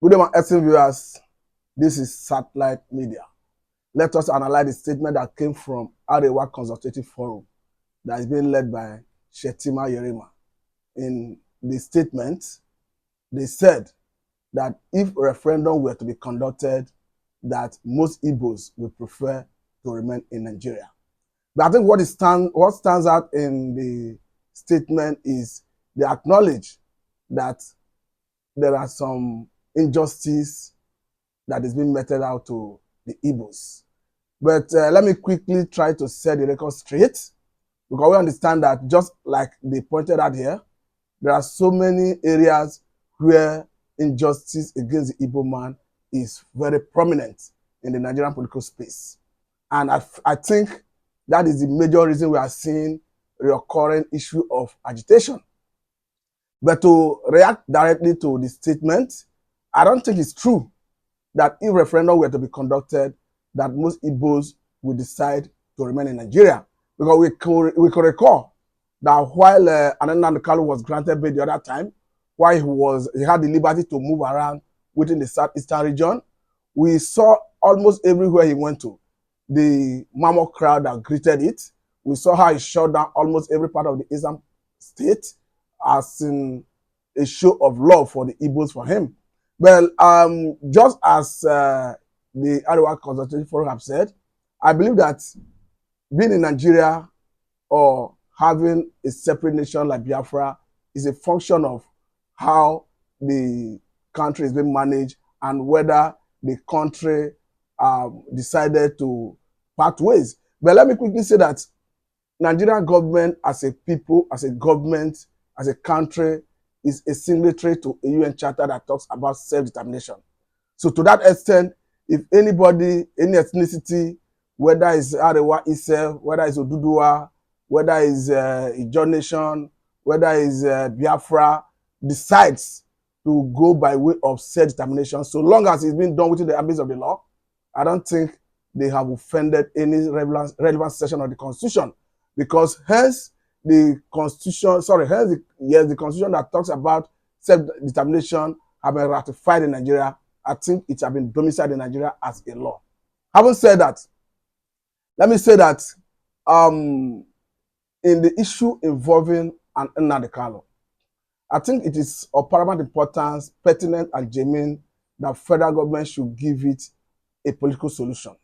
Good evening, esteemed viewers. This is Satellite Media. Let us analyze the statement that came from Arewa Consultative Forum that is being led by Shettima Yerima. In the statement, they said that if a referendum were to be conducted, that most Igbos would prefer to remain in Nigeria. But I think what stands out in the statement is they acknowledge that there are some injustice that is being meted out to the Igbos. But let me quickly try to set the record straight, because we understand that just like they pointed out here, there are so many areas where injustice against the Igbo man is very prominent in the Nigerian political space. And I think that is the major reason we are seeing a recurring issue of agitation. But to react directly to the statement, I don't think it's true that if referendum were to be conducted, that most Igbos would decide to remain in Nigeria. Because we could recall that while Nnamdi Kanu was granted bail the other time, while he had the liberty to move around within the southeastern region, we saw almost everywhere he went to the mammoth crowd that greeted it. We saw how he shut down almost every part of the eastern state as in a show of love for the Igbos for him. Well, just as the Arewa Consultative Forum have said, I believe that being in Nigeria or having a separate nation like Biafra is a function of how the country is being managed and whether the country decided to part ways. But let me quickly say that Nigerian government as a people, as a government, as a country, is a signatory to a UN charter that talks about self-determination. So to that extent, if anybody, any ethnicity, whether it's Arewa itself, whether it's Oduduwa, whether it's Ijaw Nation, whether it's Biafra, decides to go by way of self-determination, so long as it's being done within the ambit of the law, I don't think they have offended any relevant section of the Constitution, because hence the Constitution, the Constitution that talks about self-determination have been ratified in Nigeria. I think it has been domiciled in Nigeria as a law. Having said that, let me say that in the issue involving an Nnamdi Kanu, I think it is of paramount importance, pertinent and germane that federal government should give it a political solution.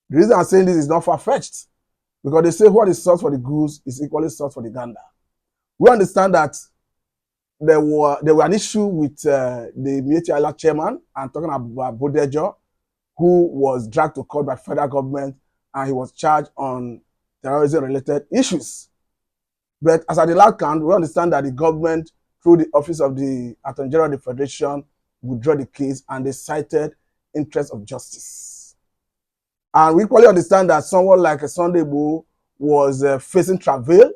The reason I'm saying this is not far-fetched, because they say what is sought for the goose is equally sought for the gander. We understand that there were an issue with the Miyetti Allah chairman, I'm talking about Bodejo, who was dragged to court by federal government and he was charged on terrorism-related issues. But as at the last count, we understand that the government, through the office of the Attorney General of the Federation, withdrew the case and they cited interest of justice. And we equally understand that someone like Sunday Igboho was facing travail,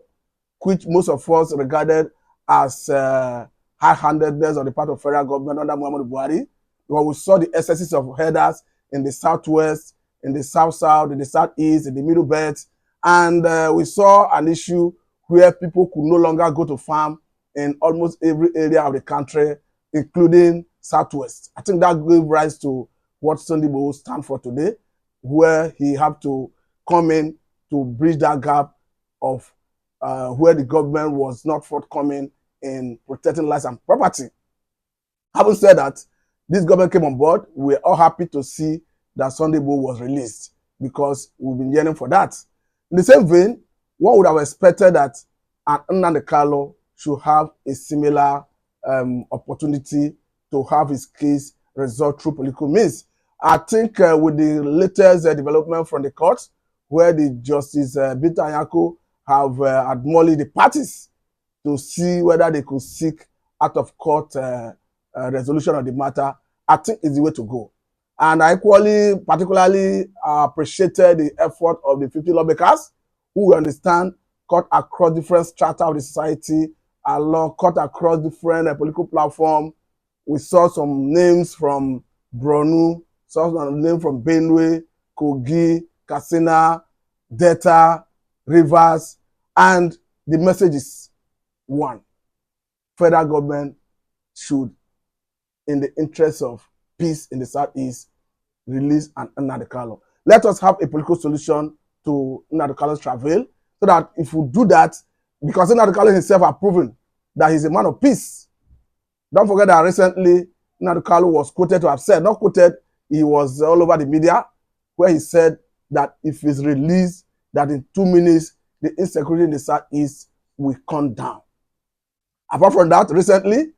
which most of us regarded as high-handedness on the part of federal government under Muhammadu Buhari, because we saw the excesses of herders in the southwest, in the south-south, in the southeast, in the middle belt, and we saw an issue where people could no longer go to farm in almost every area of the country, including southwest. I think that gave rise to what Sunday Igboho stands for today, where he had to come in to bridge that gap of where the government was not forthcoming in protecting lives and property. Having said that, this government came on board. We're all happy to see that Sunday Igboho was released, because we've been yearning for that. In the same vein, one would have expected that Nnamdi Kanu should have a similar opportunity to have his case resolved through political means. I think with the latest development from the court, where the Justice Binta Nyako have admonished the parties to see whether they could seek out of court resolution of the matter, I think is the way to go. And I particularly appreciated the effort of the 50 lawmakers who understand, cut across different strata of the society, cut across different political platforms. We saw some names from Borno, saw some names from Benue, Kogi, Katsina, Delta, Rivers, and the message is one: federal government should in the interest of peace in the Southeast, release Nnamdi Kanu. Let us have a political solution to Nnamdi Kanu's travail, so that if we do that, because Nnamdi Kanu himself has proven that he's a man of peace. Don't forget that recently Nnamdi Kanu was quoted to have said, not quoted, he was all over the media, where he said that if he's released, that in 2 minutes, the insecurity in the Southeast will come down. Apart from that, recently,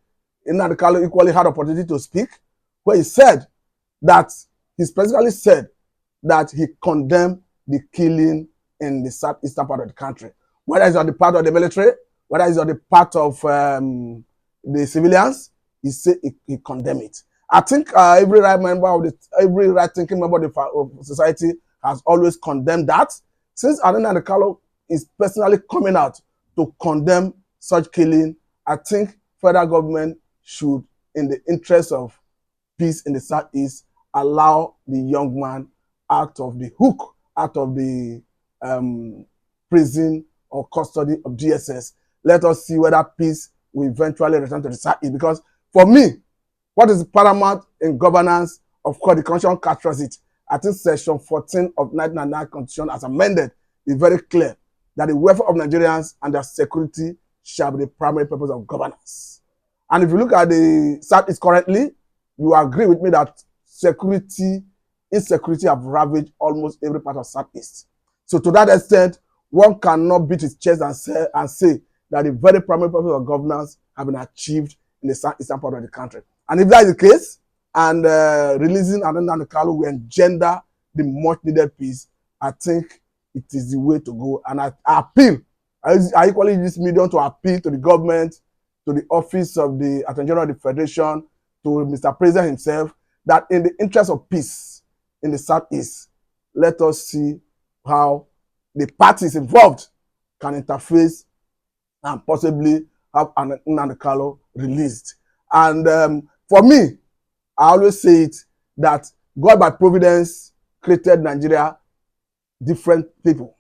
Nnamdi Kanu equally had opportunity to speak, where he said that, he specifically said that he condemned the killing in the southeastern part of the country, whether it's on the part of the military, whether it's on the part of the civilians. He said he condemned it. I think every right-thinking member of society has always condemned that. Since Nnamdi Kanu is personally coming out to condemn such killing, I think federal government should, in the interest of peace in the Southeast, allow the young man out of the hook, out of the prison or custody of DSS. Let us see whether peace will eventually return to the Southeast. Because for me, what is paramount in governance, of course, the Constitution captures it. I think Section 14 of 1999 Constitution, as amended, is very clear that the welfare of Nigerians and their security shall be the primary purpose of governance. And if you look at the Southeast currently, you agree with me that insecurity have ravaged almost every part of Southeast. So to that extent, one cannot beat his chest and say that the very primary purpose of governance have been achieved in the southeastern part of the country. And if that is the case, and releasing Nnamdi Kanu will engender the much needed peace, I think it is the way to go. And I appeal, I equally use this medium to appeal to the government, to the office of the Attorney General of the Federation, to Mr. President himself, that in the interest of peace in the Southeast, let us see how the parties involved can interface and possibly have Nnamdi Kanu released. And for me, I always say it, that God by providence created Nigeria different people.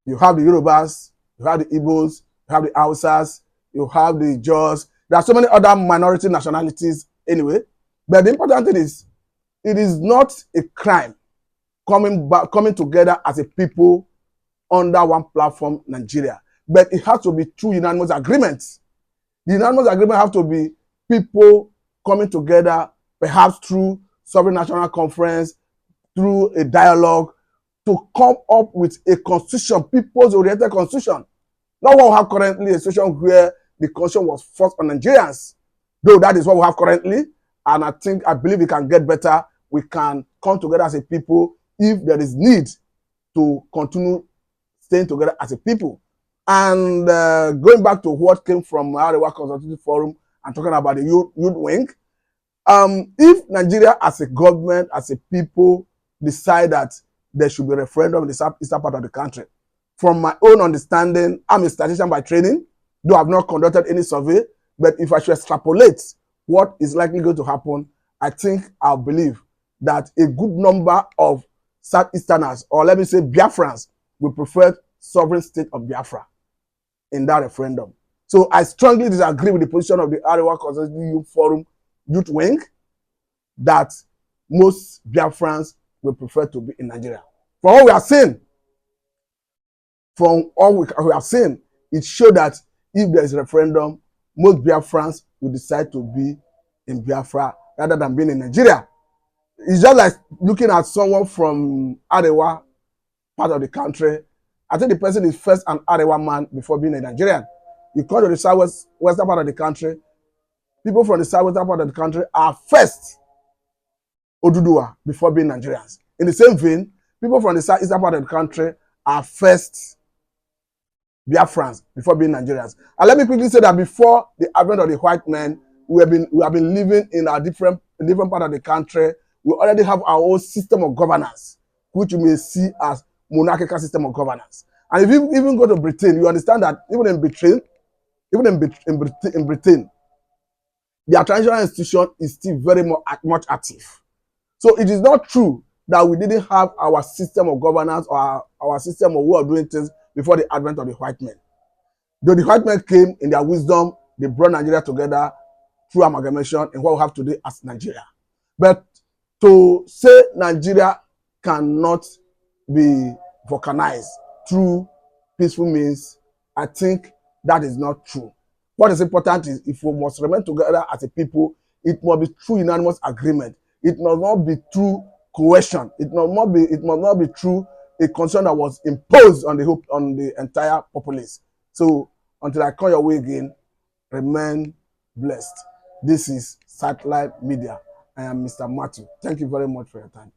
You have the Yorubas, you have the Igbos, you have the Hausas, you have the Jaws. There are so many other minority nationalities anyway. But the important thing is, it is not a crime coming together as a people under one platform, Nigeria. But it has to be through unanimous agreements. The unanimous agreement has to be people coming together, perhaps through sovereign national conference, through a dialogue, to come up with a constitution, people's oriented constitution. Not what we have currently, a situation where the constitution was forced on Nigerians. Though that is what we have currently, and I believe we can get better. We can come together as a people if there is need to continue staying together as a people. And going back to what came from Arewa Consultative Forum and talking about the youth wing, if Nigeria as a government, as a people, decide that there should be a referendum in the southeastern part of the country, from my own understanding, I'm a statistician by training, though I've not conducted any survey, but if I should extrapolate what is likely going to happen, I think I'll believe that a good number of Southeasterners, or let me say Biafrans, will prefer sovereign state of Biafra in that referendum. So I strongly disagree with the position of the Arewa Consultative Youth Forum youth wing that most Biafrans will prefer to be in Nigeria. From what we are seeing, it shows that if there is a referendum, most Biafrans will decide to be in Biafra rather than being in Nigeria. It's just like looking at someone from Arewa part of the country. I think the person is first an Arewa man before being a Nigerian. You come to the southwestern part of the country, people from the southwestern part of the country are first Oduduwa before being Nigerians. In the same vein, people from the southeastern part of the country are first Biafrans before being Nigerians. And let me quickly say that before the advent of the white men, we have been living in a different part of the country. We already have our own system of governance, which you may see as monarchical system of governance. And if you even go to Britain, you understand that even in Britain, their traditional institution is still very much active. So it is not true that we didn't have our system of governance or our system of way of doing things before the advent of the white men. Though the white men came in their wisdom, they brought Nigeria together, through amalgamation in what we have today as Nigeria. But to say Nigeria cannot be vulcanized through peaceful means, I think that is not true. What is important is if we must remain together as a people, it must be through unanimous agreement. It must not be through coercion. It must not be through a condition that was imposed on the entire populace. So until I come your way again, remain blessed. This is Satellite Media. I am Mr. Matthew. Thank you very much for your time.